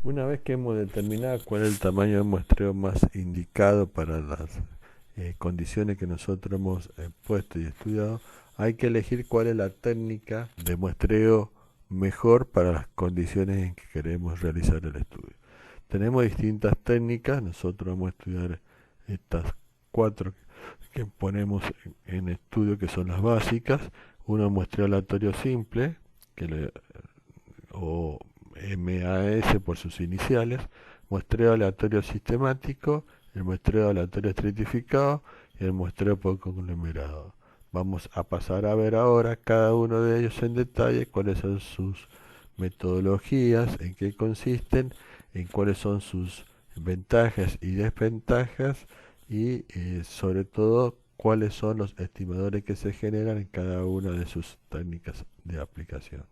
Una vez que hemos determinado cuál es el tamaño de muestreo más indicado para las condiciones que nosotros hemos puesto y estudiado, hay que elegir cuál es la técnica de muestreo mejor para las condiciones en que queremos realizar el estudio. Tenemos distintas técnicas, nosotros vamos a estudiar estas cuatro que ponemos en estudio, que son las básicas. Uno, muestreo aleatorio simple, que le, o MAS por sus iniciales, muestreo aleatorio sistemático, el muestreo aleatorio estratificado y el muestreo por conglomerado. Vamos a pasar a ver ahora cada uno de ellos en detalle, cuáles son sus metodologías, en qué consisten, en cuáles son sus ventajas y desventajas y sobre todo cuáles son los estimadores que se generan en cada una de sus técnicas de aplicación.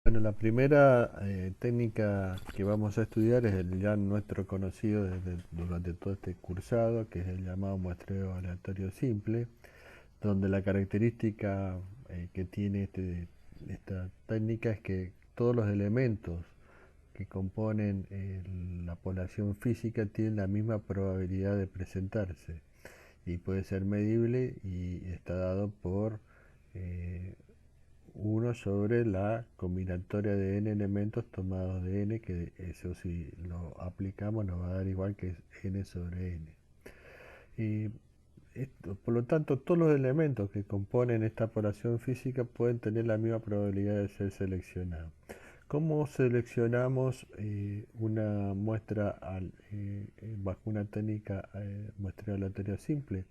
Bueno, la primera técnica que vamos a estudiar es el ya nuestro conocido durante todo este cursado, que es el llamado muestreo aleatorio simple, donde la característica que tiene esta técnica es que todos los elementos que componen la población física tienen la misma probabilidad de presentarse y puede ser medible y está dado por eh, 1 sobre la combinatoria de n elementos tomados de n, que eso si lo aplicamos nos va a dar igual que n sobre n. Y por lo tanto, todos los elementos que componen esta población física pueden tener la misma probabilidad de ser seleccionados. ¿Cómo seleccionamos una muestra bajo una técnica muestreo aleatorio simple?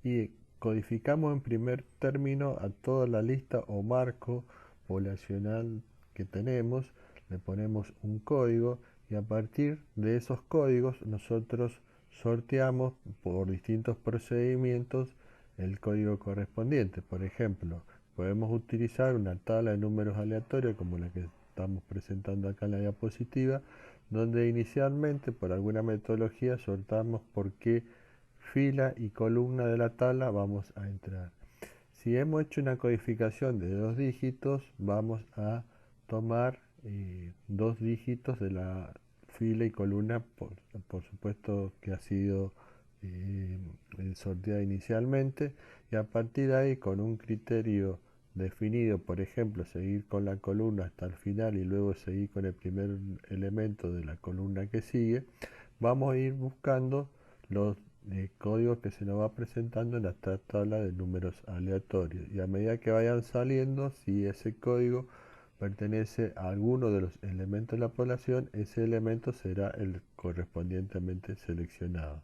Y codificamos en primer término a toda la lista o marco poblacional que tenemos, le ponemos un código y a partir de esos códigos nosotros sorteamos por distintos procedimientos el código correspondiente. Por ejemplo, podemos utilizar una tabla de números aleatorios como la que estamos presentando acá en la diapositiva, donde inicialmente por alguna metodología sortamos por qué fila y columna de la tabla vamos a entrar. Si hemos hecho una codificación de 2 dígitos, vamos a tomar 2 dígitos de la fila y columna, por supuesto que ha sido eh, sorteada inicialmente, y a partir de ahí con un criterio definido, por ejemplo, seguir con la columna hasta el final y luego seguir con el primer elemento de la columna que sigue, vamos a ir buscando los códigos que se nos va presentando en esta tabla de números aleatorios. Y a medida que vayan saliendo, si ese código pertenece a alguno de los elementos de la población, ese elemento será el correspondientemente seleccionado.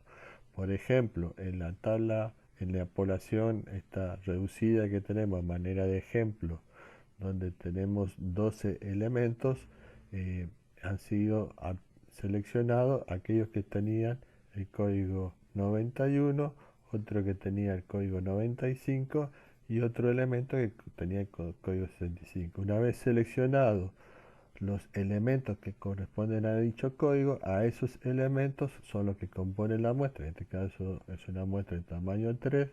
Por ejemplo, en la tabla, en la población esta reducida que tenemos a manera de ejemplo, donde tenemos 12 elementos, eh, han sido seleccionados aquellos que tenían el código 91, otro que tenía el código 95 y otro elemento que tenía el código 65. Una vez seleccionados los elementos que corresponden a dicho código, a esos elementos son los que componen la muestra, en este caso es una muestra de tamaño 3,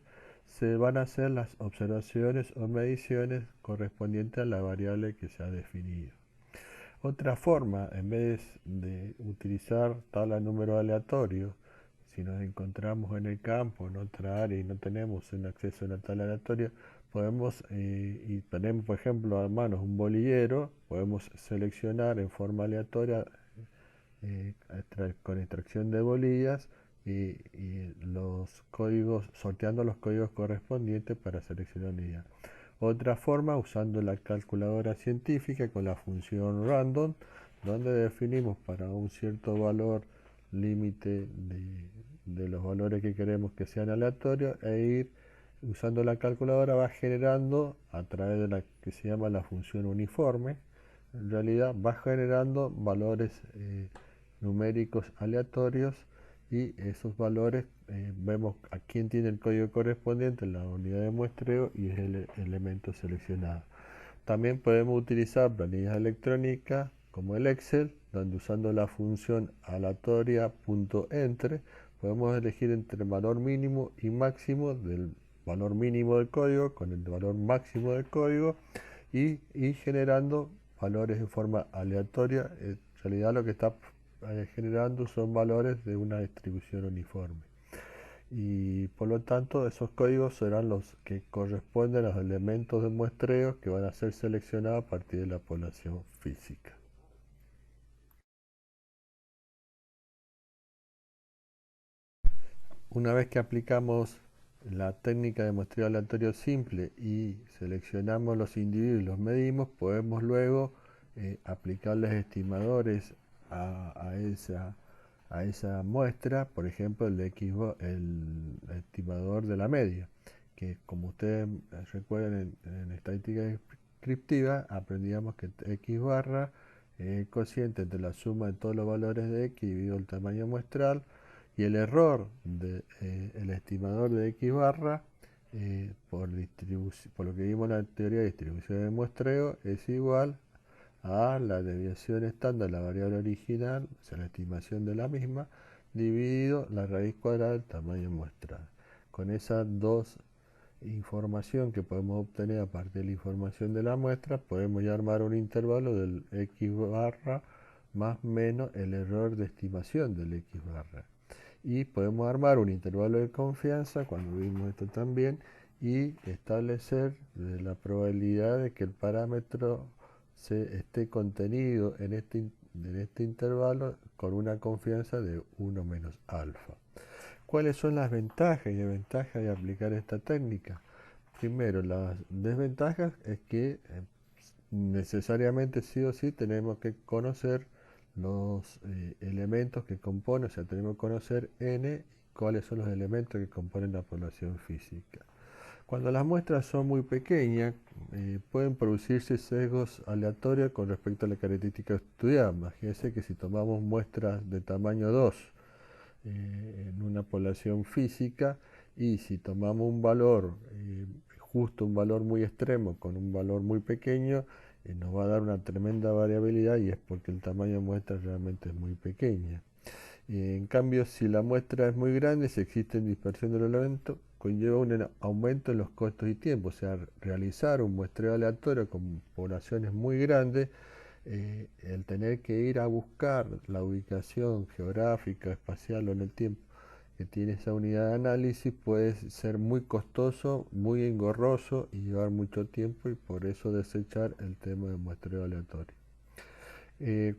se van a hacer las observaciones o mediciones correspondientes a la variable que se ha definido. Otra forma, en vez de utilizar tabla de número aleatorio, si nos encontramos en el campo, en otra área y no tenemos un acceso a una tabla aleatoria, podemos, y tenemos por ejemplo a manos un bolillero, podemos seleccionar en forma aleatoria con extracción de bolillas y los códigos, sorteando los códigos correspondientes para seleccionar unidad. Otra forma, usando la calculadora científica con la función random, donde definimos para un cierto valor límite de los valores que queremos que sean aleatorios e ir usando la calculadora va generando a través de la que se llama la función uniforme, en realidad va generando valores numéricos aleatorios y esos valores vemos a quién tiene el código correspondiente en la unidad de muestreo y es el elemento seleccionado. También podemos utilizar planillas electrónicas como el Excel, donde usando la función aleatoria.entre podemos elegir entre el valor mínimo y máximo del valor mínimo del código con el valor máximo del código y generando valores en forma aleatoria, realidad lo que está generando son valores de una distribución uniforme. Y por lo tanto esos códigos serán los que corresponden a los elementos de muestreo que van a ser seleccionados a partir de la población física. Una vez que aplicamos la técnica de muestreo aleatorio simple y seleccionamos los individuos y los medimos, podemos luego aplicarles estimadores a esa muestra, por ejemplo el el estimador de la media, que como ustedes recuerdan en estadística descriptiva aprendíamos que x barra es el cociente entre la suma de todos los valores de x dividido el tamaño muestral, y el error del estimador de x barra por lo que vimos en la teoría de distribución de muestreo es igual a la desviación estándar de la variable original, o sea, la estimación de la misma, dividido la raíz cuadrada del tamaño muestral. Con esas dos información que podemos obtener a partir de la información de la muestra, podemos ya armar un intervalo del x barra más menos el error de estimación del x barra. Y podemos armar un intervalo de confianza, cuando vimos esto también, y establecer la probabilidad de que el parámetro esté contenido en este intervalo con una confianza de 1 menos alfa. ¿Cuáles son las ventajas y desventajas de aplicar esta técnica? Primero, las desventajas es que necesariamente sí o sí tenemos que conocer los elementos que componen, o sea, tenemos que conocer n, cuáles son los elementos que componen la población física. Cuando las muestras son muy pequeñas, pueden producirse sesgos aleatorios con respecto a la característica estudiada. Imagínense que si tomamos muestras de tamaño 2 en una población física, y si tomamos un valor, justo un valor muy extremo con un valor muy pequeño, nos va a dar una tremenda variabilidad, y es porque el tamaño de muestra realmente es muy pequeña. En cambio, si la muestra es muy grande, si existe dispersión de los elementos, conlleva un aumento en los costos y tiempos. O sea, realizar un muestreo aleatorio con poblaciones muy grandes, el tener que ir a buscar la ubicación geográfica, espacial o en el tiempo que tiene esa unidad de análisis puede ser muy costoso, muy engorroso y llevar mucho tiempo, y por eso desechar el tema de muestreo aleatorio.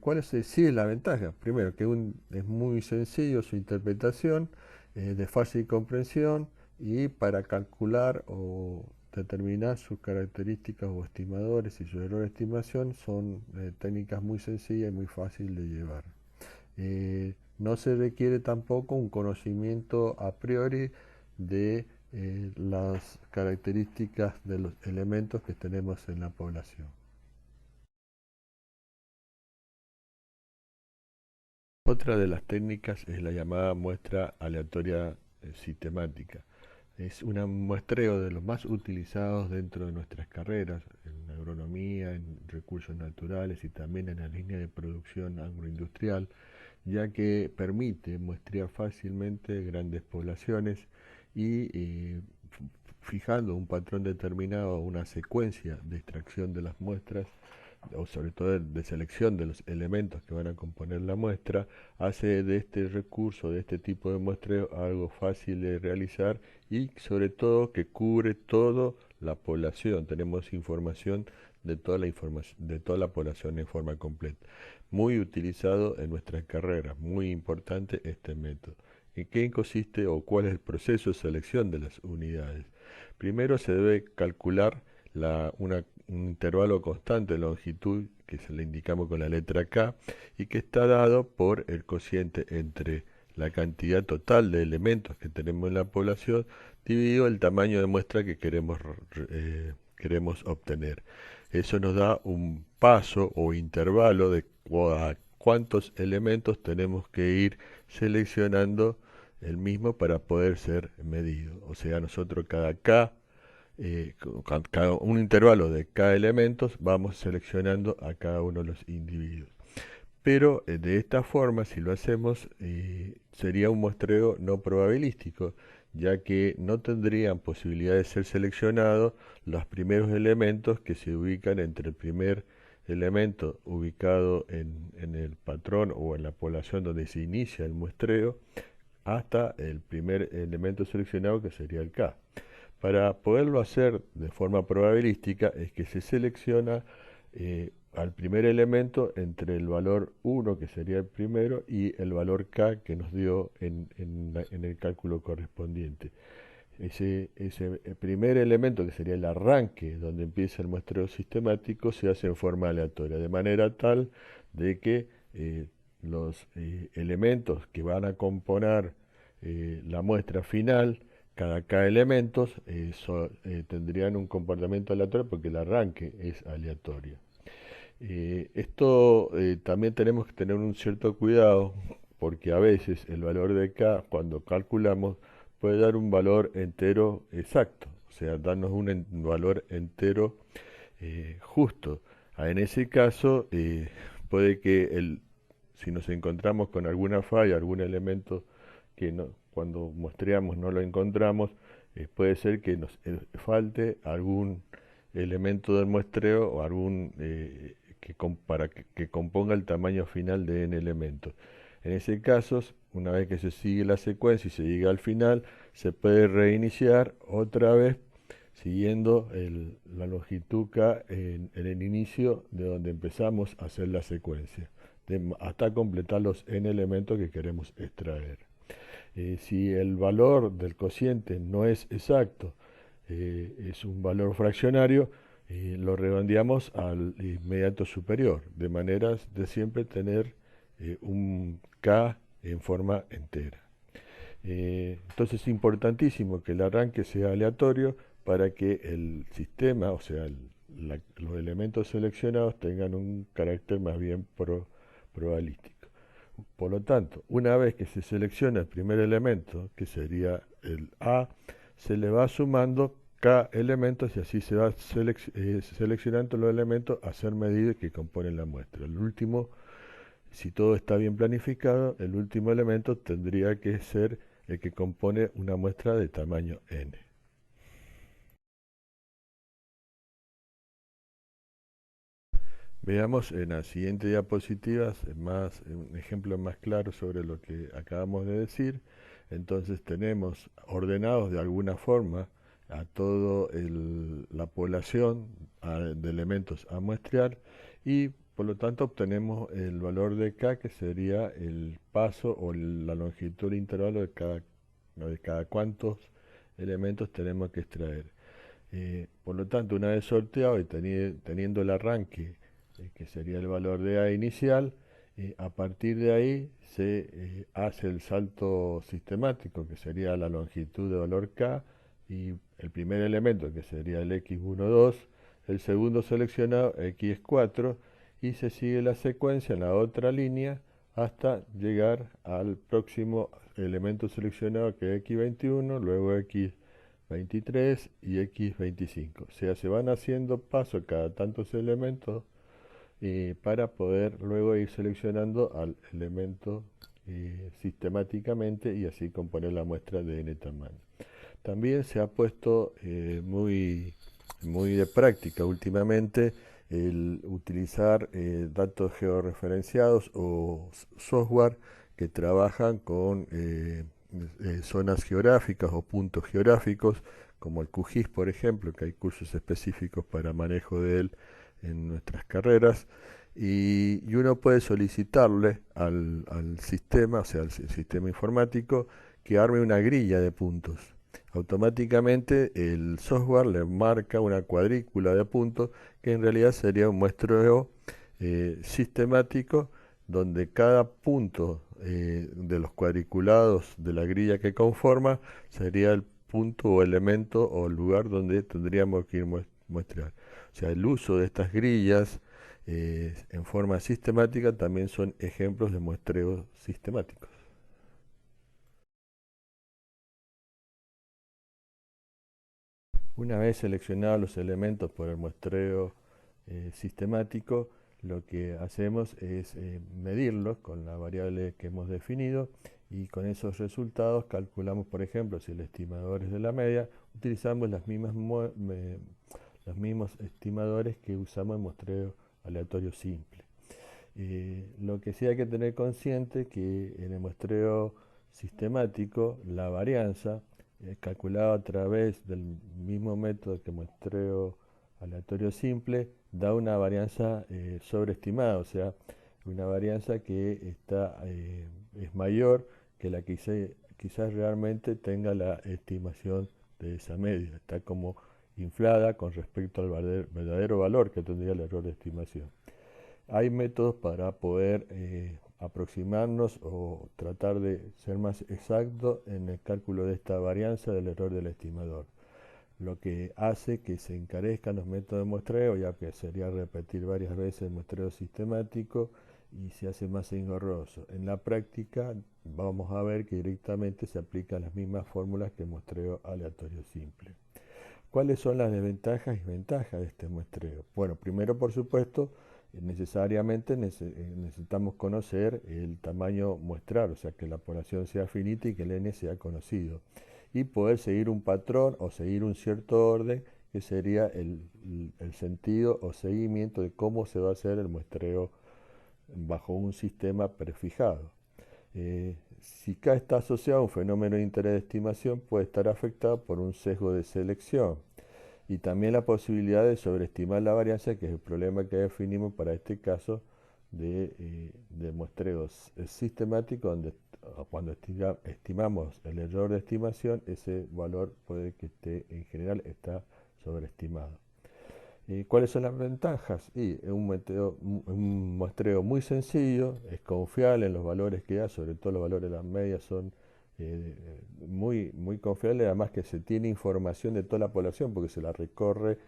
¿Cuál es sí la ventaja? Primero, que es muy sencillo su interpretación, de fácil comprensión, y para calcular o determinar sus características o estimadores y su error de estimación son técnicas muy sencillas y muy fáciles de llevar. No se requiere tampoco un conocimiento a priori de las características de los elementos que tenemos en la población. Otra de las técnicas es la llamada muestra aleatoria sistemática. Es un muestreo de los más utilizados dentro de nuestras carreras, en agronomía, en recursos naturales y también en la línea de producción agroindustrial, ya que permite muestrear fácilmente grandes poblaciones y fijando un patrón determinado, una secuencia de extracción de las muestras, o sobre todo de selección de los elementos que van a componer la muestra, hace de este recurso, de este tipo de muestreo, algo fácil de realizar y sobre todo que cubre toda la población. Tenemos información de toda la población en forma completa. Muy utilizado en nuestras carreras, muy importante este método. ¿En qué consiste o cuál es el proceso de selección de las unidades? Primero se debe calcular un intervalo constante de longitud, que se le indicamos con la letra K, y que está dado por el cociente entre la cantidad total de elementos que tenemos en la población dividido el tamaño de muestra que queremos obtener. Eso nos da un paso o intervalo de cuántos elementos tenemos que ir seleccionando el mismo para poder ser medido. O sea, nosotros cada K, cada un intervalo de K elementos, vamos seleccionando a cada uno de los individuos. Pero de esta forma, si lo hacemos, sería un muestreo no probabilístico, ya que no tendrían posibilidad de ser seleccionados los primeros elementos que se ubican entre elemento ubicado en el patrón o en la población donde se inicia el muestreo hasta el primer elemento seleccionado, que sería el K. Para poderlo hacer de forma probabilística es que se selecciona al primer elemento entre el valor 1, que sería el primero, y el valor K que nos dio en el cálculo correspondiente. Ese primer elemento, que sería el arranque, donde empieza el muestreo sistemático, se hace en forma aleatoria, de manera tal de que los elementos que van a componer la muestra final, cada K elementos, tendrían un comportamiento aleatorio porque el arranque es aleatorio. Esto también tenemos que tener un cierto cuidado porque a veces el valor de K, cuando calculamos, puede dar un valor entero exacto, o sea, darnos un valor entero justo. En ese caso, puede que si nos encontramos con alguna falla, algún elemento que cuando muestreamos no lo encontramos, puede ser que nos falte algún elemento del muestreo o algún para que componga el tamaño final de n elementos. En ese caso, una vez que se sigue la secuencia y se llega al final, se puede reiniciar otra vez siguiendo la longitud K en el inicio de donde empezamos a hacer la secuencia, hasta completar los n elementos que queremos extraer. Si el valor del cociente no es exacto, es un valor fraccionario, lo redondeamos al inmediato superior, de manera de siempre tener un K en forma entera. Entonces es importantísimo que el arranque sea aleatorio para que el sistema, o sea, los elementos seleccionados tengan un carácter más bien probabilístico. Por lo tanto, una vez que se selecciona el primer elemento, que sería el A, se le va sumando K elementos y así se va seleccionando los elementos a ser medidos que componen la muestra. El último, si todo está bien planificado, el último elemento tendría que ser el que compone una muestra de tamaño n. Veamos en la siguiente diapositiva un ejemplo más claro sobre lo que acabamos de decir. Entonces tenemos ordenados de alguna forma a toda la población de elementos a muestrear y por lo tanto obtenemos el valor de K, que sería el paso o la longitud del intervalo de cada cuántos elementos tenemos que extraer. Por lo tanto, una vez sorteado y teniendo el arranque, que sería el valor de A inicial, a partir de ahí se hace el salto sistemático, que sería la longitud de valor K, y el primer elemento, que sería el x12, el segundo seleccionado, x4, y se sigue la secuencia en la otra línea hasta llegar al próximo elemento seleccionado, que es x21, luego x23 y x25. O sea, se van haciendo paso cada tantos elementos para poder luego ir seleccionando al elemento sistemáticamente y así componer la muestra de n tamaño. También se ha puesto muy de práctica últimamente el utilizar datos georreferenciados o software que trabajan con zonas geográficas o puntos geográficos, como el QGIS, por ejemplo, que hay cursos específicos para manejo de él en nuestras carreras, y uno puede solicitarle al sistema, o sea, al sistema informático, que arme una grilla de puntos. Automáticamente el software le marca una cuadrícula de puntos que en realidad sería un muestreo sistemático donde cada punto de los cuadriculados de la grilla que conforma sería el punto o elemento o lugar donde tendríamos que ir muestrear. O sea, el uso de estas grillas en forma sistemática también son ejemplos de muestreos sistemáticos. Una vez seleccionados los elementos por el muestreo sistemático, lo que hacemos es medirlos con la variable que hemos definido y con esos resultados calculamos, por ejemplo, si el estimador es de la media, utilizamos los mismos estimadores que usamos en muestreo aleatorio simple. Lo que sí hay que tener consciente que en el muestreo sistemático la varianza calculada a través del mismo método que muestreo aleatorio simple da una varianza sobreestimada, o sea, una varianza que es mayor que la que quizás realmente tenga la estimación de esa media. Está como inflada con respecto al verdadero valor que tendría el error de estimación. Hay métodos para poder aproximarnos o tratar de ser más exactos en el cálculo de esta varianza del error del estimador, lo que hace que se encarezcan los métodos de muestreo, ya que sería repetir varias veces el muestreo sistemático y se hace más engorroso. En la práctica vamos a ver que directamente se aplican las mismas fórmulas que el muestreo aleatorio simple. ¿Cuáles son las desventajas y ventajas de este muestreo? Bueno, primero, por supuesto, necesariamente necesitamos conocer el tamaño muestral, o sea, que la población sea finita y que el n sea conocido, y poder seguir un patrón o seguir un cierto orden, que sería el sentido o seguimiento de cómo se va a hacer el muestreo bajo un sistema prefijado. Si K está asociado a un fenómeno de interés de estimación, puede estar afectado por un sesgo de selección y también la posibilidad de sobreestimar la varianza, que es el problema que definimos para este caso de muestreos sistemático, donde cuando estimamos el error de estimación, ese valor puede que esté, en general, está sobreestimado. ¿Cuáles son las ventajas? Y es un muestreo muy sencillo, es confiable en los valores que da, sobre todo los valores de las medias son muy confiables, además que se tiene información de toda la población porque se la recorre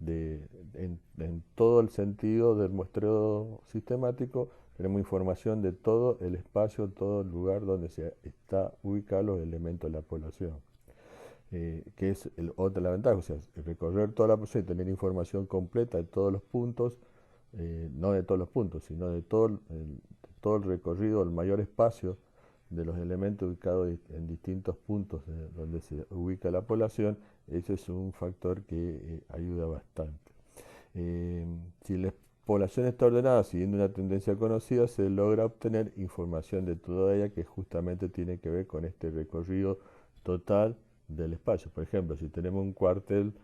en todo el sentido del muestreo sistemático, tenemos información de todo el espacio, todo el lugar donde se está ubicado los elementos de la población. Que es otra la ventaja, o sea, recorrer toda la población y tener información completa de todos los puntos, no de todos los puntos, sino de todo el recorrido, el mayor espacio de los elementos ubicados en distintos puntos donde se ubica la población. Ese es un factor que ayuda bastante. Si la población está ordenada siguiendo una tendencia conocida, se logra obtener información de toda ella que justamente tiene que ver con este recorrido total del espacio. Por ejemplo, si tenemos un cuartel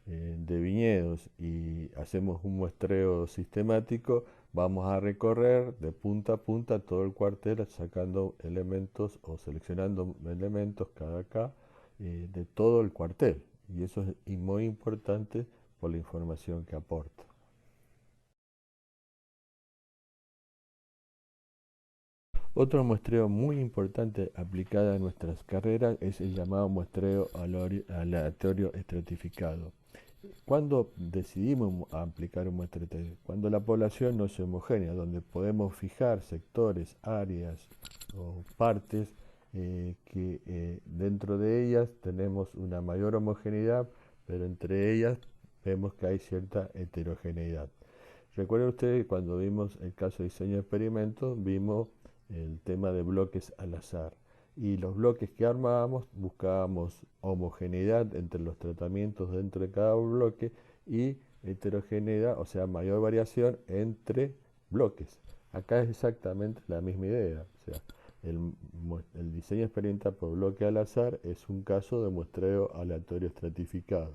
de viñedos y hacemos un muestreo sistemático, vamos a recorrer de punta a punta todo el cuartel sacando elementos o seleccionando elementos cada acá de todo el cuartel. Y eso es muy importante por la información que aporta. Otro muestreo muy importante aplicado a nuestras carreras es el llamado muestreo aleatorio estratificado. ¿Cuándo decidimos aplicar un muestreo? Cuando la población no es homogénea, donde podemos fijar sectores, áreas o partes que dentro de ellas tenemos una mayor homogeneidad, pero entre ellas vemos que hay cierta heterogeneidad. Recuerden ustedes que cuando vimos el caso de diseño de experimentos, vimos el tema de bloques al azar. Y los bloques que armábamos buscábamos homogeneidad entre los tratamientos dentro de cada bloque y heterogeneidad, o sea, mayor variación entre bloques. Acá es exactamente la misma idea. O sea, el diseño experimental por bloque al azar es un caso de muestreo aleatorio estratificado,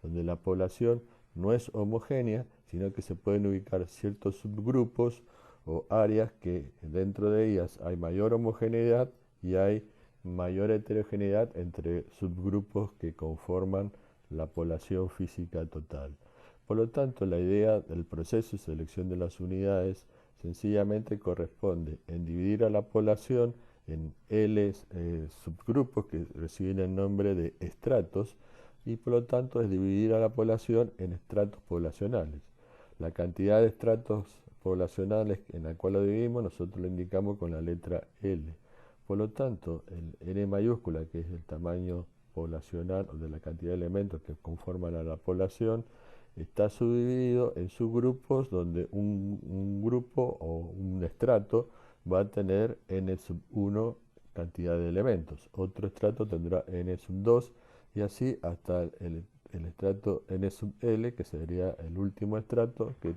donde la población no es homogénea, sino que se pueden ubicar ciertos subgrupos o áreas que dentro de ellas hay mayor homogeneidad y hay mayor heterogeneidad entre subgrupos que conforman la población física total. Por lo tanto, la idea del proceso de selección de las unidades sencillamente corresponde en dividir a la población en L subgrupos que reciben el nombre de estratos, y por lo tanto es dividir a la población en estratos poblacionales. La cantidad de estratos poblacionales en la cual lo dividimos nosotros lo indicamos con la letra L. Por lo tanto, el N mayúscula, que es el tamaño poblacional o de la cantidad de elementos que conforman a la población, está subdividido en subgrupos donde un grupo o un estrato va a tener n sub 1 cantidad de elementos, otro estrato tendrá n sub 2 y así hasta el estrato n sub l, que sería el último estrato, que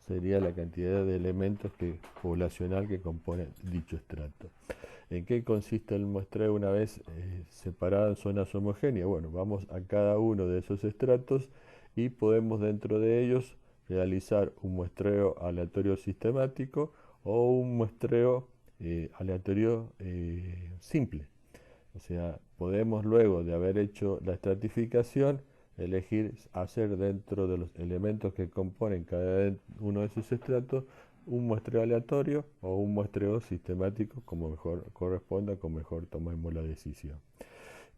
sería la cantidad de elementos poblacional que componen dicho estrato. ¿En qué consiste el muestreo una vez separado en zonas homogéneas? Bueno, vamos a cada uno de esos estratos y podemos dentro de ellos realizar un muestreo aleatorio sistemático o un muestreo aleatorio simple. O sea, podemos luego de haber hecho la estratificación elegir hacer dentro de los elementos que componen cada uno de esos estratos un muestreo aleatorio o un muestreo sistemático, como mejor corresponda, como mejor tomemos la decisión.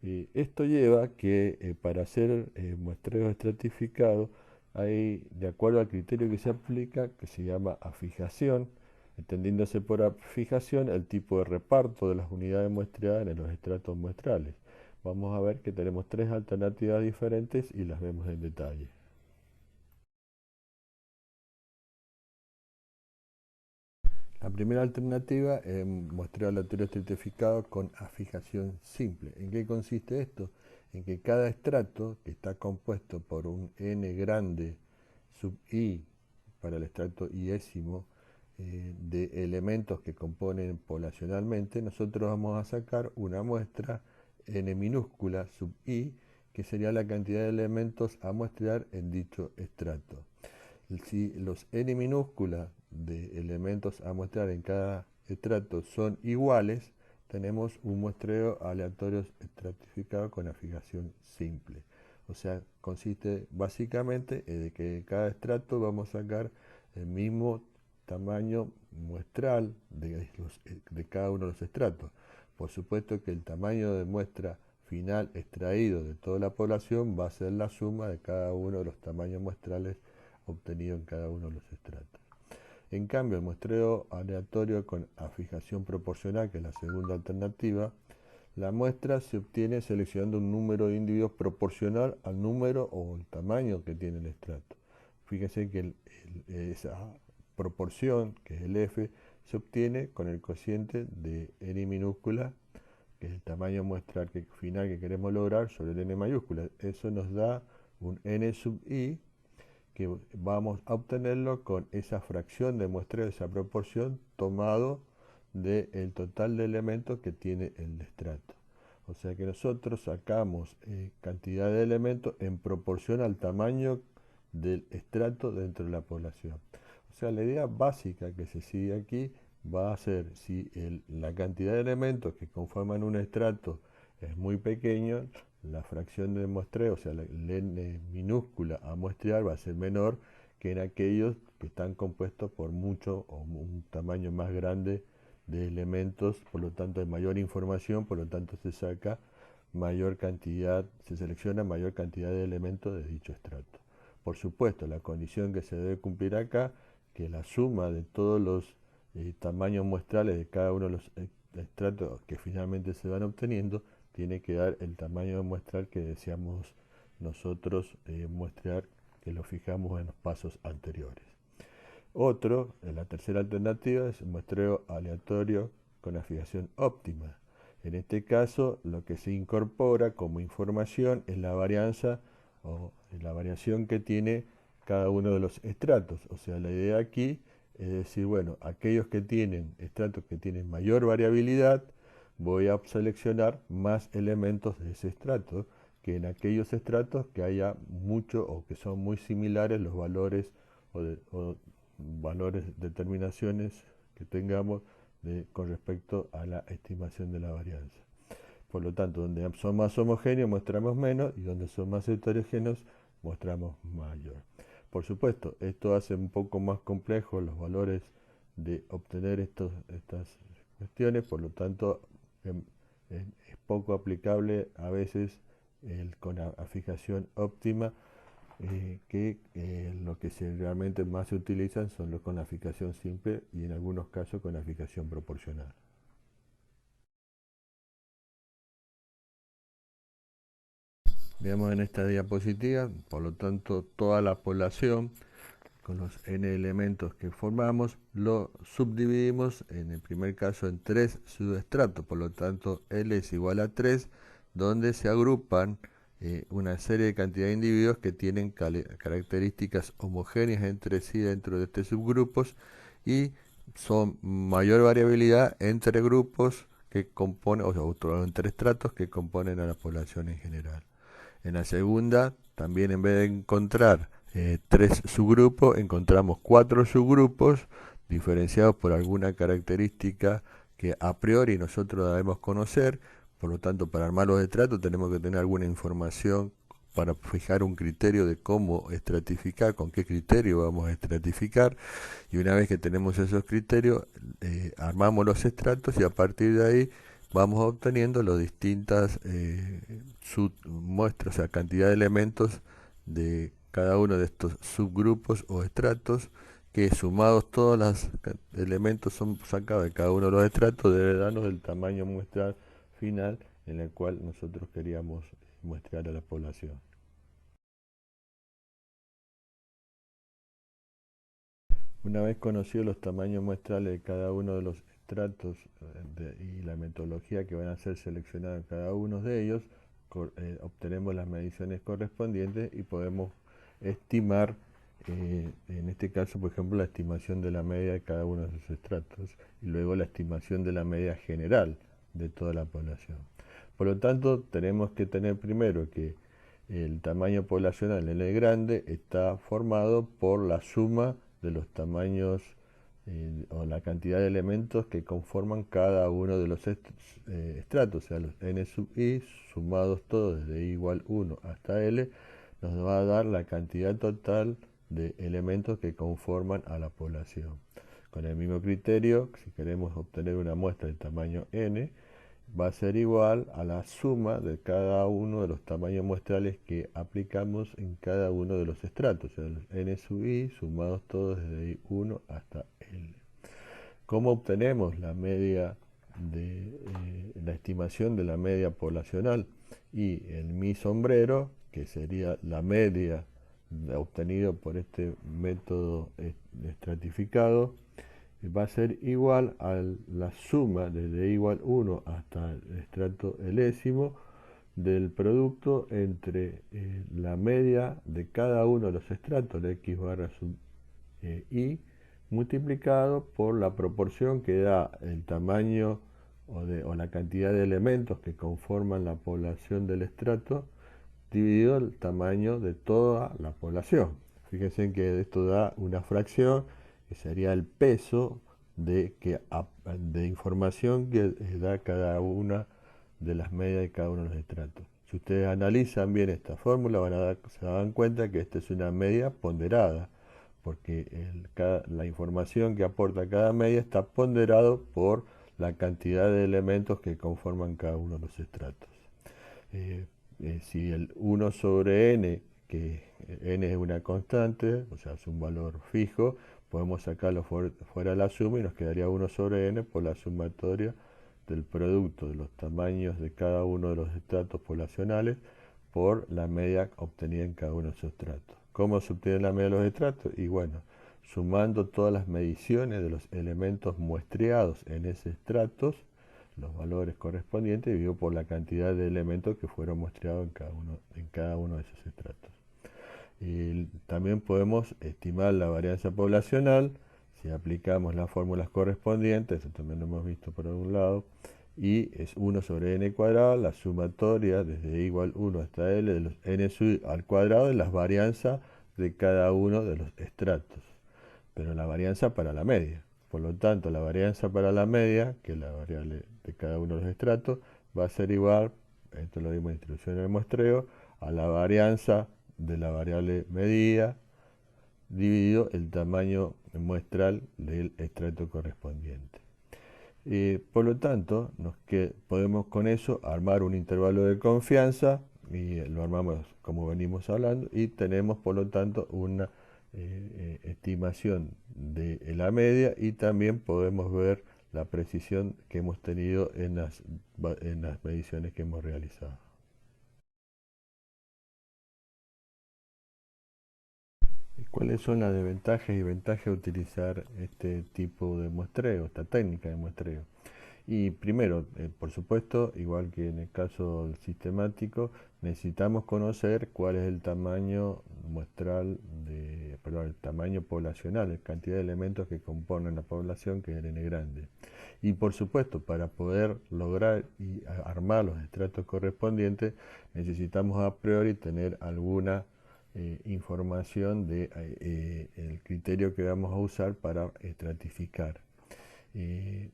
Esto lleva que para hacer muestreo estratificado hay, de acuerdo al criterio que se aplica, que se llama afijación, entendiéndose por afijación el tipo de reparto de las unidades muestreadas en los estratos muestrales. Vamos a ver que tenemos tres alternativas diferentes y las vemos en detalle. La primera alternativa es muestreo aleatorio estratificado con afijación simple. ¿En qué consiste esto? En que cada estrato, que está compuesto por un n grande sub i para el estrato iésimo de elementos que componen poblacionalmente, nosotros vamos a sacar una muestra n minúscula sub i, que sería la cantidad de elementos a muestrear en dicho estrato. Si los n minúsculas de elementos a muestrar en cada estrato son iguales, tenemos un muestreo aleatorio estratificado con afijación simple. O sea, consiste básicamente en de que de cada estrato vamos a sacar el mismo tamaño muestral de cada uno de los estratos. Por supuesto que el tamaño de muestra final extraído de toda la población va a ser la suma de cada uno de los tamaños muestrales obtenido en cada uno de los estratos. En cambio, el muestreo aleatorio con afijación proporcional, que es la segunda alternativa, la muestra se obtiene seleccionando un número de individuos proporcional al número o el tamaño que tiene el estrato. Fíjense que esa proporción, que es el F, se obtiene con el cociente de n minúscula, que es el tamaño muestral final que queremos lograr, sobre el n mayúscula. Eso nos da un n sub i, que vamos a obtenerlo con esa fracción de muestreo, esa proporción tomado del total de elementos que tiene el estrato. O sea que nosotros sacamos cantidad de elementos en proporción al tamaño del estrato dentro de la población. O sea, la idea básica que se sigue aquí va a ser si la cantidad de elementos que conforman un estrato es muy pequeño, la fracción de muestreo, o sea, el n minúscula a muestrear va a ser menor que en aquellos que están compuestos por mucho o un tamaño más grande de elementos, por lo tanto hay mayor información, por lo tanto se saca mayor cantidad, se selecciona mayor cantidad de elementos de dicho estrato. Por supuesto, la condición que se debe cumplir acá, que la suma de todos los tamaños muestrales de cada uno de los estratos que finalmente se van obteniendo, tiene que dar el tamaño muestral que deseamos nosotros muestrear, que lo fijamos en los pasos anteriores. La tercera alternativa es el muestreo aleatorio con afijación óptima. En este caso, lo que se incorpora como información es la varianza o la variación que tiene cada uno de los estratos. O sea, la idea aquí es decir, bueno, aquellos que tienen estratos que tienen mayor variabilidad, voy a seleccionar más elementos de ese estrato que en aquellos estratos que haya mucho o que son muy similares los valores o valores, determinaciones que tengamos con respecto a la estimación de la varianza. Por lo tanto, donde son más homogéneos mostramos menos y donde son más heterogéneos mostramos mayor. Por supuesto, esto hace un poco más complejo los valores de obtener estas cuestiones, por lo tanto es poco aplicable a veces con la fijación óptima, que lo que realmente más se utilizan son los con la fijación simple y en algunos casos con la fijación proporcional. Veamos en esta diapositiva, por lo tanto, toda la población con los n elementos que formamos lo subdividimos en el primer caso en 3 subestratos, por lo tanto L es igual a 3, donde se agrupan una serie de cantidad de individuos que tienen características homogéneas entre sí dentro de estos subgrupos y son mayor variabilidad entre grupos que componen, o entre estratos que componen a la población en general. En la segunda, también en vez de encontrar tres subgrupos, encontramos cuatro subgrupos diferenciados por alguna característica que a priori nosotros debemos conocer. Por lo tanto, para armar los estratos tenemos que tener alguna información para fijar un criterio de cómo estratificar, con qué criterio vamos a estratificar. Y una vez que tenemos esos criterios, armamos los estratos y a partir de ahí vamos obteniendo las distintas muestras, o sea, cantidad de elementos de cada uno de estos subgrupos o estratos, que sumados todos los elementos son sacados de cada uno de los estratos, debe darnos el tamaño muestral final en el cual nosotros queríamos muestrear a la población. Una vez conocidos los tamaños muestrales de cada uno de los estratos y la metodología que van a ser seleccionados en cada uno de ellos, obtenemos las mediciones correspondientes y podemos estimar, en este caso, por ejemplo, la estimación de la media de cada uno de esos estratos y luego la estimación de la media general de toda la población. Por lo tanto, tenemos que tener primero que el tamaño poblacional en el grande está formado por la suma de los tamaños o la cantidad de elementos que conforman cada uno de los estratos, o sea, los n sub i sumados todos desde i igual 1 hasta l, nos va a dar la cantidad total de elementos que conforman a la población. Con el mismo criterio, si queremos obtener una muestra de tamaño n, va a ser igual a la suma de cada uno de los tamaños muestrales que aplicamos en cada uno de los estratos, o sea, los n sub i sumados todos desde i1 hasta l. ¿Cómo obtenemos la media de la estimación de la media poblacional? Y el mi sombrero, que sería la media obtenido por este método estratificado, va a ser igual a la suma desde igual 1 hasta el estrato elésimo del producto entre la media de cada uno de los estratos de x barra sub i multiplicado por la proporción que da el tamaño o la cantidad de elementos que conforman la población del estrato dividido el tamaño de toda la población. Fíjense que esto da una fracción que sería el peso de información que da cada una de las medias de cada uno de los estratos. Si ustedes analizan bien esta fórmula, se dan cuenta que esta es una media ponderada, porque la información que aporta cada media está ponderado por la cantidad de elementos que conforman cada uno de los estratos. Si el 1 sobre n, que n es una constante, o sea, es un valor fijo, podemos sacarlo fuera de la suma y nos quedaría 1 sobre n por la sumatoria del producto de los tamaños de cada uno de los estratos poblacionales por la media obtenida en cada uno de esos estratos. ¿Cómo se obtiene la media de los estratos? Y bueno, sumando todas las mediciones de los elementos muestreados en esos estratos, los valores correspondientes dividido por la cantidad de elementos que fueron muestreados en cada uno de esos estratos. Y también podemos estimar la varianza poblacional si aplicamos las fórmulas correspondientes, eso también lo hemos visto por algún lado, y es 1 sobre n cuadrado, la sumatoria desde igual 1 hasta l de los n sub al cuadrado de las varianzas de cada uno de los estratos, pero la varianza para la media. Por lo tanto, la varianza para la media, que es la variable de cada uno de los estratos, va a ser igual, esto lo vimos en introducción en el muestreo, a la varianza de la variable medida dividido el tamaño muestral del estrato correspondiente. Por lo tanto, podemos con eso armar un intervalo de confianza y lo armamos como venimos hablando y tenemos por lo tanto una estimación de la media y también podemos ver la precisión que hemos tenido en las mediciones que hemos realizado. ¿Cuáles son las desventajas y ventajas de utilizar este tipo de muestreo, esta técnica de muestreo? Y primero, por supuesto, igual que en el caso sistemático, necesitamos conocer cuál es el tamaño muestral perdón, el tamaño poblacional, la cantidad de elementos que componen la población, que es el N grande. Y por supuesto, para poder lograr y armar los estratos correspondientes, necesitamos a priori tener alguna información de el criterio que vamos a usar para estratificar.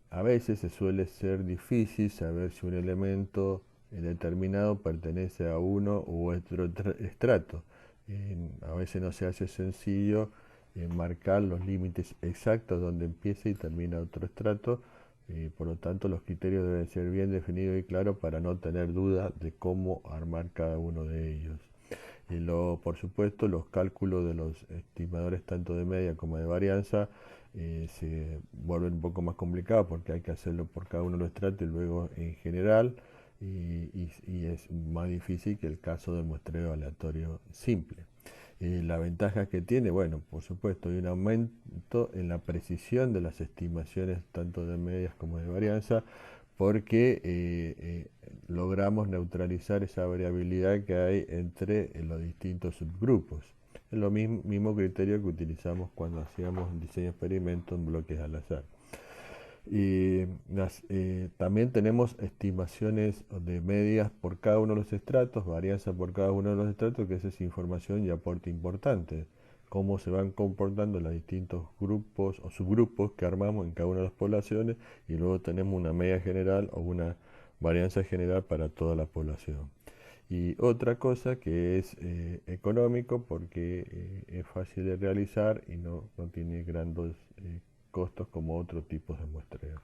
A veces se suele ser difícil saber si un elemento determinado pertenece a uno u otro estrato. A veces no se hace sencillo marcar los límites exactos donde empieza y termina otro estrato. Por lo tanto, los criterios deben ser bien definidos y claros para no tener dudas de cómo armar cada uno de ellos. Por supuesto, los cálculos de los estimadores tanto de media como de varianza se vuelven un poco más complicados porque hay que hacerlo por cada uno de los estratos y luego en general, y es más difícil que el caso del muestreo aleatorio simple. La ventaja que tiene, bueno, por supuesto, hay un aumento en la precisión de las estimaciones tanto de medias como de varianza, porque logramos neutralizar esa variabilidad que hay entre los distintos subgrupos. Es lo mismo criterio que utilizamos cuando hacíamos un diseño de experimento en bloques al azar. También tenemos estimaciones de medias por cada uno de los estratos, varianza por cada uno de los estratos, que esa es información y aporte importante. Cómo se van comportando los distintos grupos o subgrupos que armamos en cada una de las poblaciones, y luego tenemos una media general o una varianza general para toda la población. Y otra cosa que es económico, porque es fácil de realizar y no tiene grandes costos como otros tipos de muestreo.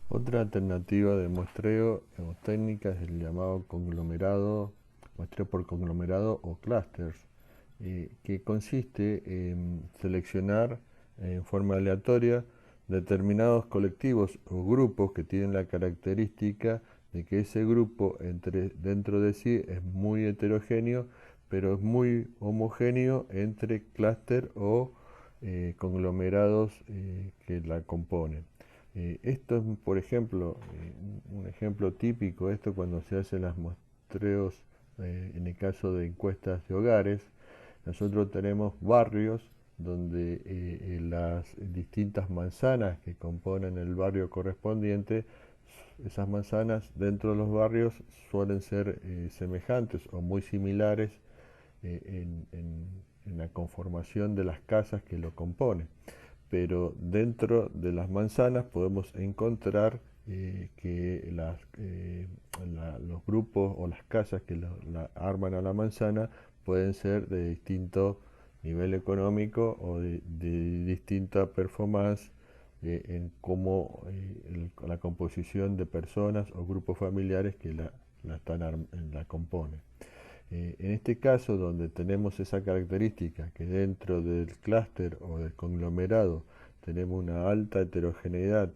Otra alternativa de muestreo o técnica es el llamado conglomerado, muestreo por conglomerado o clusters, que consiste en seleccionar en forma aleatoria determinados colectivos o grupos que tienen la característica de que ese grupo dentro de sí es muy heterogéneo, pero es muy homogéneo entre clúster o conglomerados que la componen. Esto es, por ejemplo, un ejemplo típico, esto cuando se hacen los muestreos, en el caso de encuestas de hogares, nosotros tenemos barrios donde las distintas manzanas que componen el barrio correspondiente, esas manzanas dentro de los barrios suelen ser semejantes o muy similares en la conformación de las casas que lo componen. Pero dentro de las manzanas podemos encontrar que los grupos o las casas que arman a la manzana pueden ser de distinto nivel económico o de distinta performance en cómo la composición de personas o grupos familiares que la componen. En este caso, donde tenemos esa característica que dentro del clúster o del conglomerado tenemos una alta heterogeneidad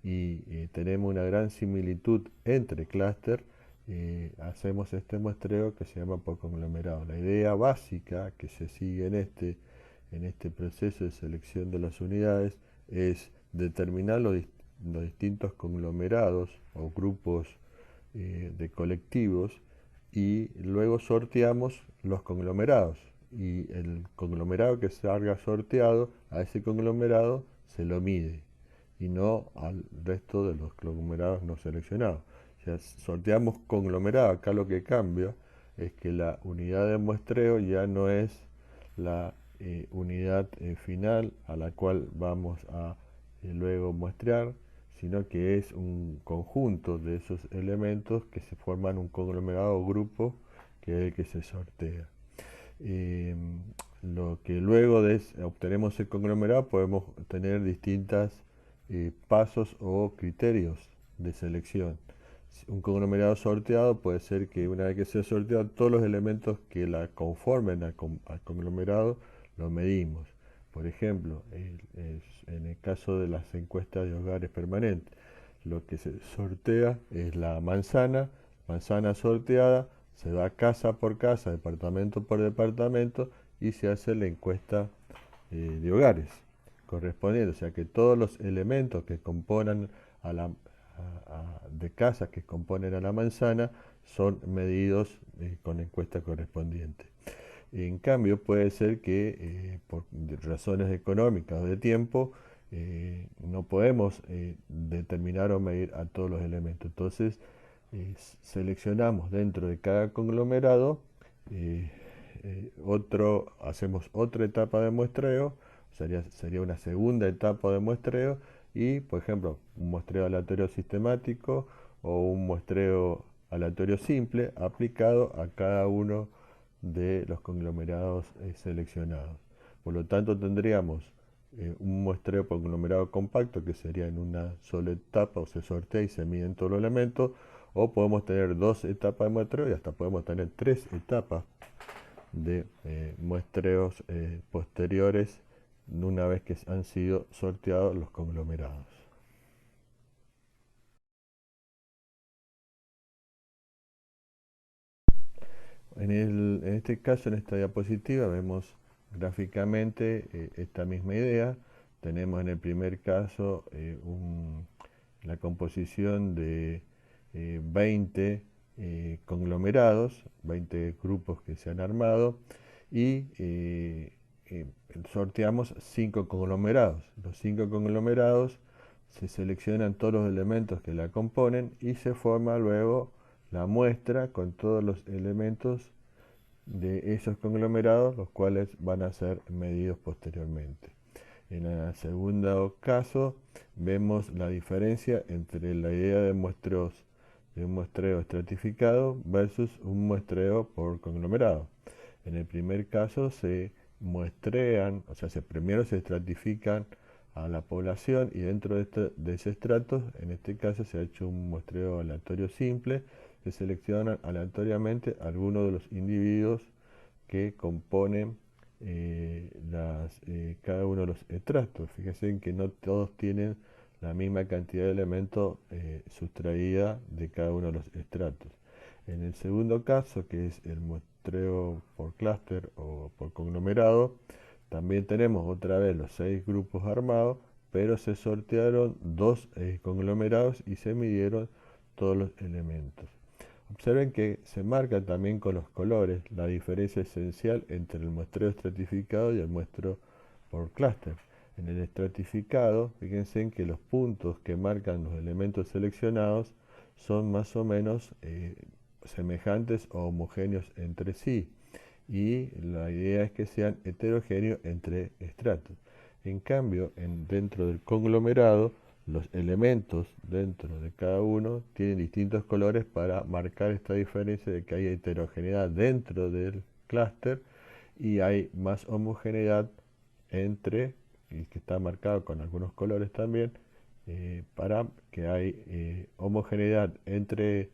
y tenemos una gran similitud entre clúster, hacemos este muestreo que se llama por conglomerado. La idea básica que se sigue en este proceso de selección de las unidades es determinar los distintos conglomerados o grupos de colectivos, y luego sorteamos los conglomerados, y el conglomerado que salga sorteado, a ese conglomerado se lo mide y no al resto de los conglomerados no seleccionados. O sea, sorteamos conglomerado. Acá lo que cambia es que la unidad de muestreo ya no es la unidad final a la cual vamos a luego muestrear, sino que es un conjunto de esos elementos que se forman un conglomerado o grupo, que es el que se sortea. Eh, lo que luego de obtenemos el conglomerado, podemos tener distintos pasos o criterios de selección. Un conglomerado sorteado puede ser que una vez que sea sorteado, todos los elementos que la conformen al conglomerado los medimos. Por ejemplo, en el caso de las encuestas de hogares permanentes, lo que se sortea es la manzana sorteada, se va casa por casa, departamento por departamento, y se hace la encuesta de hogares correspondientes, o sea que todos los elementos que componen de casas que componen a la manzana son medidos con encuesta correspondiente. En cambio, puede ser que por razones económicas o de tiempo no podemos determinar o medir a todos los elementos. Entonces, seleccionamos dentro de cada conglomerado eh, hacemos otra etapa de muestreo, sería una segunda etapa de muestreo y, por ejemplo, un muestreo aleatorio sistemático o un muestreo aleatorio simple aplicado a cada uno de los conglomerados seleccionados. Por lo tanto, tendríamos un muestreo por conglomerado compacto que sería en una sola etapa o se sortea y se miden todos los elementos, o podemos tener dos etapas de muestreo y hasta podemos tener tres etapas de muestreos posteriores una vez que han sido sorteados los conglomerados. En este caso, en esta diapositiva, vemos gráficamente esta misma idea. Tenemos en el primer caso la composición de 20 conglomerados, 20 grupos que se han armado y sorteamos 5 conglomerados. Los 5 conglomerados se seleccionan todos los elementos que la componen y se forma luego la muestra con todos los elementos de esos conglomerados, los cuales van a ser medidos posteriormente. En el segundo caso, vemos la diferencia entre la idea de de un muestreo estratificado versus un muestreo por conglomerado. En el primer caso se muestrean, o sea, primero se estratifican a la población y dentro de ese estrato, en este caso se ha hecho un muestreo aleatorio simple, se seleccionan aleatoriamente algunos de los individuos que componen cada uno de los estratos. Fíjense que no todos tienen la misma cantidad de elementos sustraída de cada uno de los estratos. En el segundo caso, que es el muestreo por clúster o por conglomerado, también tenemos otra vez los 6 grupos armados, pero se sortearon 2 conglomerados y se midieron todos los elementos. Observen que se marca también con los colores la diferencia esencial entre el muestreo estratificado y el muestreo por clúster. En el estratificado, fíjense en que los puntos que marcan los elementos seleccionados son más o menos semejantes o homogéneos entre sí y la idea es que sean heterogéneos entre estratos. En cambio, dentro del conglomerado, los elementos dentro de cada uno tienen distintos colores para marcar esta diferencia de que hay heterogeneidad dentro del clúster y hay más homogeneidad entre, y que está marcado con algunos colores también, para que hay homogeneidad entre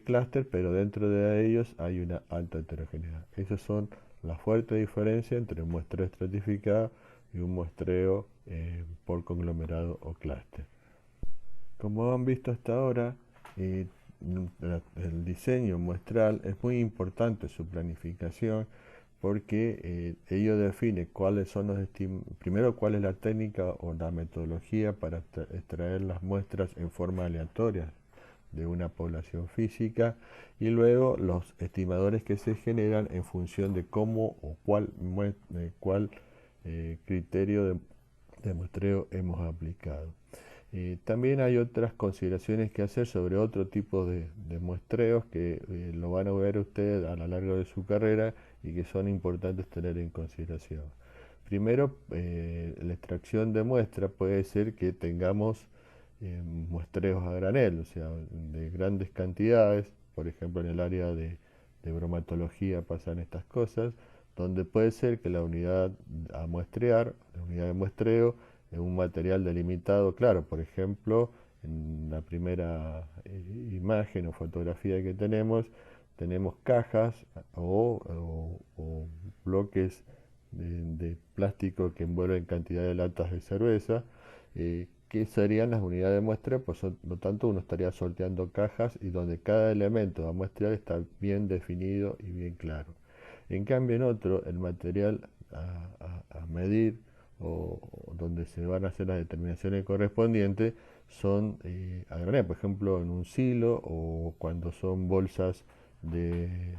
clúster, pero dentro de ellos hay una alta heterogeneidad. Esas son las fuertes diferencias entre un muestreo estratificado y un muestreo por conglomerado o clúster. Como han visto hasta ahora, eh, el diseño muestral es muy importante su planificación porque ello define cuáles son primero cuál es la técnica o la metodología para extraer las muestras en forma aleatoria de una población física y luego los estimadores que se generan en función de cómo o cuál criterio de muestreo hemos aplicado. También hay otras consideraciones que hacer sobre otro tipo de muestreos que lo van a ver ustedes a lo largo de su carrera y que son importantes tener en consideración. Primero, la extracción de muestra puede ser que tengamos muestreos a granel, o sea, de grandes cantidades, por ejemplo en el área de bromatología pasan estas cosas, donde puede ser que la unidad a muestrear, la unidad de muestreo, es un material delimitado, claro, por ejemplo, en la primera imagen o fotografía que tenemos cajas o bloques de plástico que envuelven cantidad de latas de cerveza, que serían las unidades de muestra, por lo tanto uno estaría sorteando cajas y donde cada elemento a muestrear está bien definido y bien claro. En cambio en otro, el material a medir o donde se van a hacer las determinaciones correspondientes son a granel, por ejemplo en un silo o cuando son bolsas de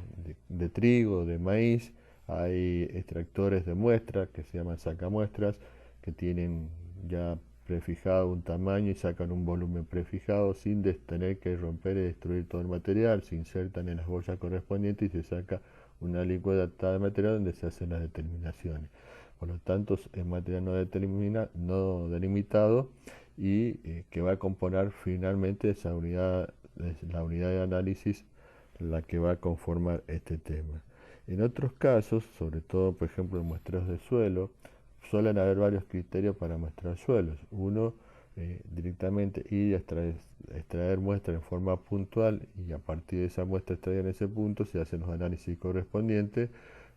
trigo, de maíz, hay extractores de muestra que se llaman sacamuestras que tienen ya prefijado un tamaño y sacan un volumen prefijado sin tener que romper y destruir todo el material, se insertan en las bolsas correspondientes y se saca una líquida adaptada de material donde se hacen las determinaciones. Por lo tanto, es material no delimitado y que va a componer finalmente esa unidad, la unidad de análisis la que va a conformar este tema. En otros casos, sobre todo por ejemplo en muestreos de suelo, suelen haber varios criterios para muestrar suelos. Uno, directamente ir a extraer muestras en forma puntual y a partir de esa muestra extraída en ese punto se hacen los análisis correspondientes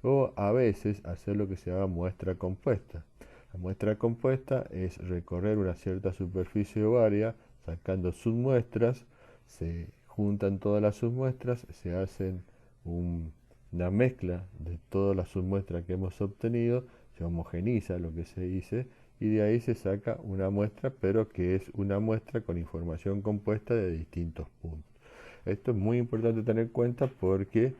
o a veces hacer lo que se llama muestra compuesta. La muestra compuesta es recorrer una cierta superficie ovaria sacando submuestras, se juntan todas las submuestras, se hacen una mezcla de todas las submuestras que hemos obtenido, se homogeniza lo que se dice y de ahí se saca una muestra, pero que es una muestra con información compuesta de distintos puntos. Esto es muy importante tener en cuenta porque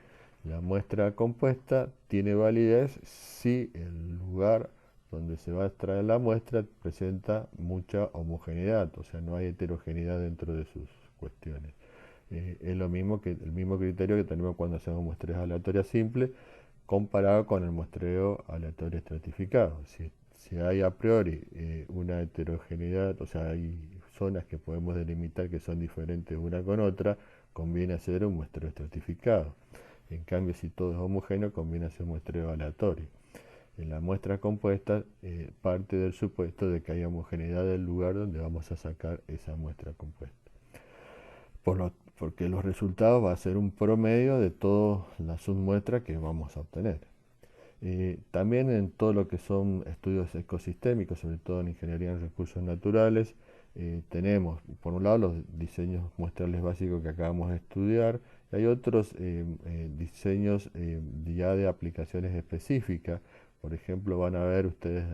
la muestra compuesta tiene validez si el lugar donde se va a extraer la muestra presenta mucha homogeneidad, o sea, no hay heterogeneidad dentro de sus cuestiones. Es lo mismo que el mismo criterio que tenemos cuando hacemos muestreos aleatorios simples comparado con el muestreo aleatorio estratificado. Si hay a priori una heterogeneidad, o sea, hay zonas que podemos delimitar que son diferentes una con otra, conviene hacer un muestreo estratificado. En cambio, si todo es homogéneo, conviene hacer un muestreo aleatorio. En la muestra compuesta parte del supuesto de que hay homogeneidad del lugar donde vamos a sacar esa muestra compuesta. Porque los resultados va a ser un promedio de todas las submuestras que vamos a obtener. También en todo lo que son estudios ecosistémicos, sobre todo en ingeniería en recursos naturales, tenemos por un lado los diseños muestrales básicos que acabamos de estudiar, y hay otros diseños ya de aplicaciones específicas. Por ejemplo, van a ver ustedes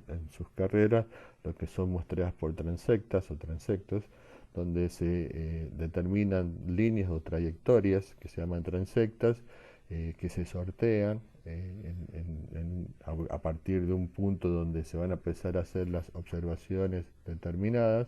en sus carreras lo que son muestreas por transectas o transectos, donde se determinan líneas o trayectorias que se llaman transectas, que se sortean a partir de un punto donde se van a empezar a hacer las observaciones determinadas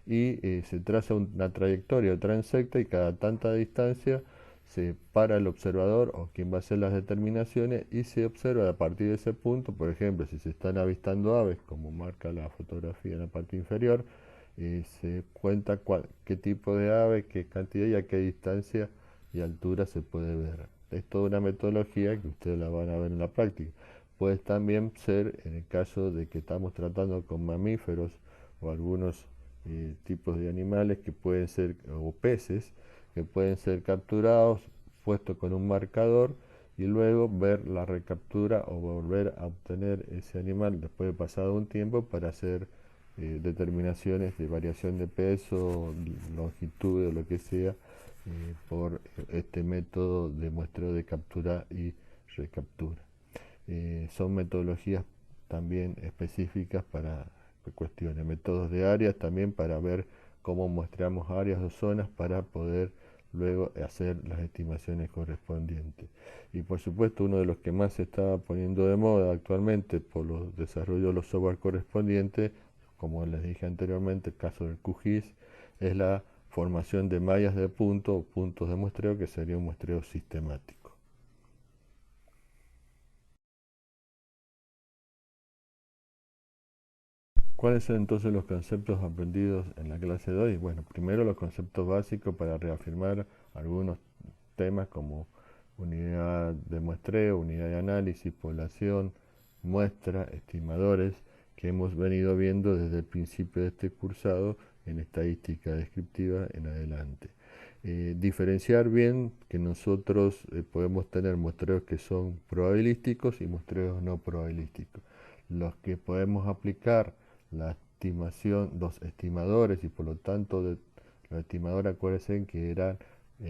y se traza una trayectoria o transecta y cada tanta distancia se para el observador o quien va a hacer las determinaciones y se observa a partir de ese punto, por ejemplo, si se están avistando aves, como marca la fotografía en la parte inferior, se cuenta qué tipo de ave, qué cantidad y a qué distancia y altura se puede ver. Es toda una metodología que ustedes la van a ver en la práctica. Puede también ser en el caso de que estamos tratando con mamíferos o algunos tipos de animales que pueden ser, o peces, que pueden ser capturados, puestos con un marcador y luego ver la recaptura o volver a obtener ese animal después de pasado un tiempo para hacer determinaciones de variación de peso, longitud o lo que sea, por este método de muestreo de captura y recaptura. Son metodologías también específicas para cuestiones, métodos de áreas también para ver cómo muestreamos áreas o zonas para poder luego hacer las estimaciones correspondientes. Y por supuesto uno de los que más se está poniendo de moda actualmente por los desarrollos de los software correspondientes, como les dije anteriormente, el caso del QGIS, es la formación de mallas de punto o puntos de muestreo, que sería un muestreo sistemático. ¿Cuáles son entonces los conceptos aprendidos en la clase de hoy? Bueno, primero los conceptos básicos para reafirmar algunos temas como unidad de muestreo, unidad de análisis, población, muestra, estimadores, que hemos venido viendo desde el principio de este cursado en estadística descriptiva en adelante. Diferenciar bien que nosotros podemos tener muestreos que son probabilísticos y muestreos no probabilísticos. Los que podemos aplicar la estimación, los estimadores y por lo tanto los estimadores acuérdense que eran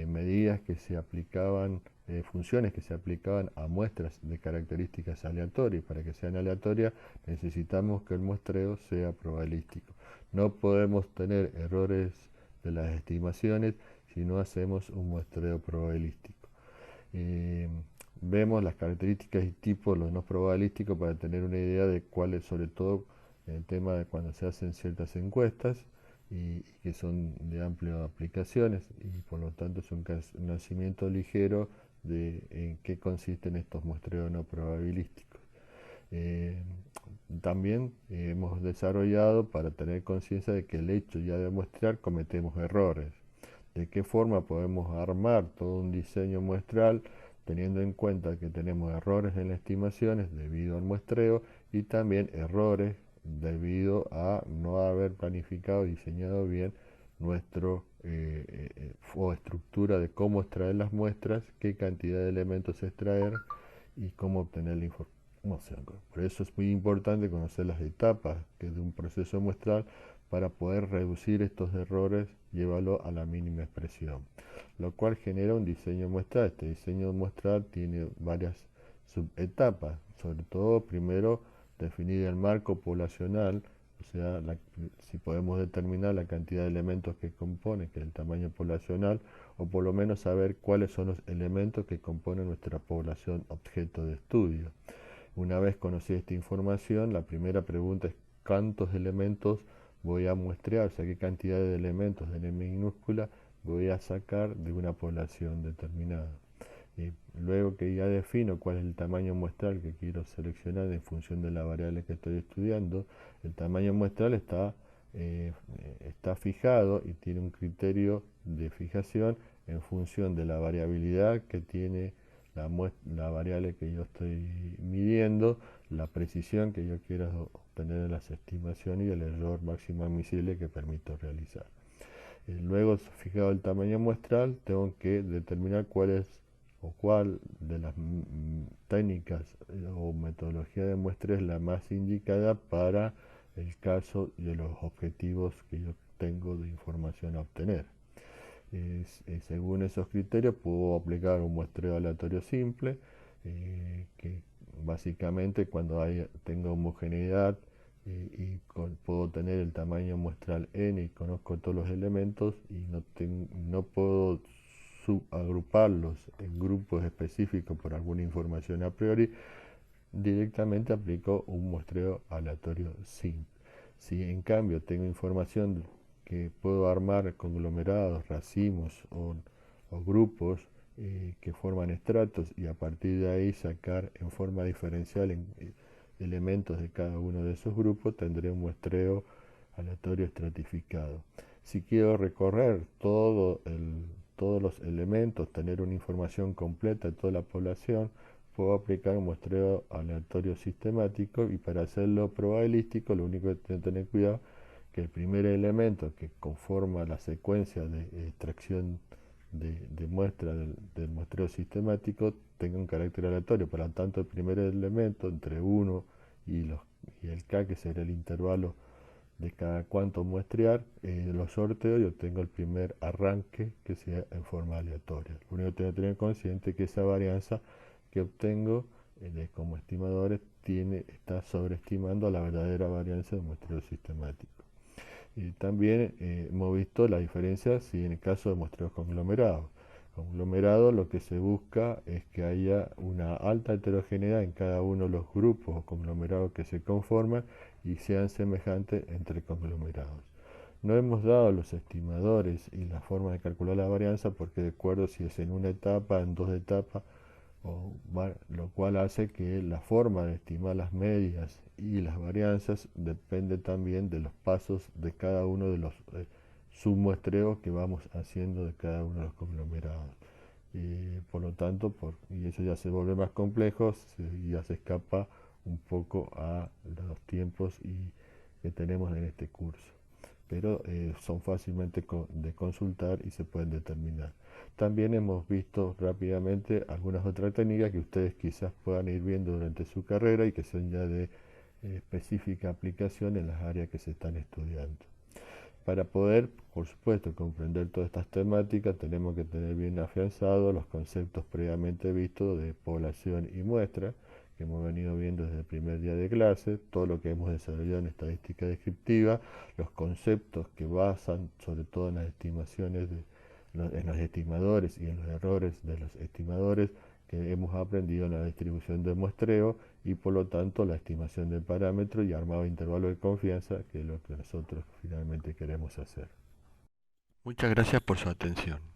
medidas que se aplicaban, funciones que se aplicaban a muestras de características aleatorias. Para que sean aleatorias necesitamos que el muestreo sea probabilístico. No podemos tener errores de las estimaciones si no hacemos un muestreo probabilístico. Eh, Vemos las características y tipos, los no probabilísticos, para tener una idea de cuáles, sobre todo en el tema de cuando se hacen ciertas encuestas y que son de amplias aplicaciones y por lo tanto es un nacimiento ligero de en qué consisten estos muestreos no probabilísticos. Eh, También hemos desarrollado para tener conciencia de que el hecho ya de muestrear cometemos errores. ¿De qué forma podemos armar todo un diseño muestral teniendo en cuenta que tenemos errores en las estimaciones debido al muestreo y también errores debido a no haber planificado y diseñado bien nuestro o estructura de cómo extraer las muestras, qué cantidad de elementos extraer y cómo obtener la información? Por eso es muy importante conocer las etapas que de un proceso muestral para poder reducir estos errores, llevarlo a la mínima expresión, lo cual genera un diseño muestral. Este diseño muestral tiene varias subetapas, sobre todo primero definir el marco poblacional, o sea, si podemos determinar la cantidad de elementos que compone, que es el tamaño poblacional, o por lo menos saber cuáles son los elementos que componen nuestra población objeto de estudio. Una vez conocida esta información, la primera pregunta es cuántos elementos voy a muestrear, o sea, qué cantidad de elementos de N minúscula voy a sacar de una población determinada. Y luego que ya defino cuál es el tamaño muestral que quiero seleccionar en función de la variable que estoy estudiando, el tamaño muestral está fijado y tiene un criterio de fijación en función de la variabilidad que tiene la variable que yo estoy midiendo, la precisión que yo quiero obtener en las estimaciones y el error máximo admisible que permito realizar. Luego, fijado el tamaño muestral, tengo que determinar cuál de las técnicas o metodología de muestra es la más indicada para el caso de los objetivos que yo tengo de información a obtener. Según esos criterios puedo aplicar un muestreo aleatorio simple, que básicamente cuando tenga homogeneidad puedo tener el tamaño muestral n y conozco todos los elementos y no puedo subagruparlos en grupos específicos por alguna información a priori, directamente aplico un muestreo aleatorio simple. Si en cambio tengo información que puedo armar conglomerados, racimos o grupos que forman estratos y a partir de ahí sacar en forma diferencial elementos de cada uno de esos grupos, tendré un muestreo aleatorio estratificado. Si quiero recorrer todos los elementos, tener una información completa de toda la población, puedo aplicar un muestreo aleatorio sistemático y para hacerlo probabilístico lo único que tengo que tener cuidado es que el primer elemento que conforma la secuencia de extracción de muestra del muestreo sistemático tenga un carácter aleatorio. Por lo tanto, el primer elemento entre 1 y el k, que será el intervalo de cada cuánto muestrear, lo sorteo y obtengo el primer arranque que sea en forma aleatoria. Lo único que tengo que tener consciente es que esa varianza que obtengo como estimadores está sobreestimando la verdadera varianza del muestreo sistemático. Y también hemos visto la diferencia si en el caso de muestreos conglomerados. Conglomerado, lo que se busca es que haya una alta heterogeneidad en cada uno de los grupos o conglomerados que se conforman y sean semejantes entre conglomerados. No hemos dado los estimadores y la forma de calcular la varianza porque de acuerdo si es en una etapa, en dos etapas, lo cual hace que la forma de estimar las medias y las varianzas depende también de los pasos de cada uno de los submuestreos que vamos haciendo de cada uno de los conglomerados. Por lo tanto, y eso ya se vuelve más complejo, ya se escapa un poco a los tiempos que tenemos en este curso. Pero son fácilmente de consultar y se pueden determinar. También hemos visto rápidamente algunas otras técnicas que ustedes quizás puedan ir viendo durante su carrera y que son ya de específica aplicación en las áreas que se están estudiando. Para poder, por supuesto, comprender todas estas temáticas, tenemos que tener bien afianzados los conceptos previamente vistos de población y muestra, que hemos venido viendo desde el primer día de clase, todo lo que hemos desarrollado en estadística descriptiva, los conceptos que basan sobre todo en las estimaciones en los estimadores y en los errores de los estimadores que hemos aprendido en la distribución de muestreo y por lo tanto la estimación del parámetro y armado de intervalo de confianza, que es lo que nosotros finalmente queremos hacer. Muchas gracias por su atención.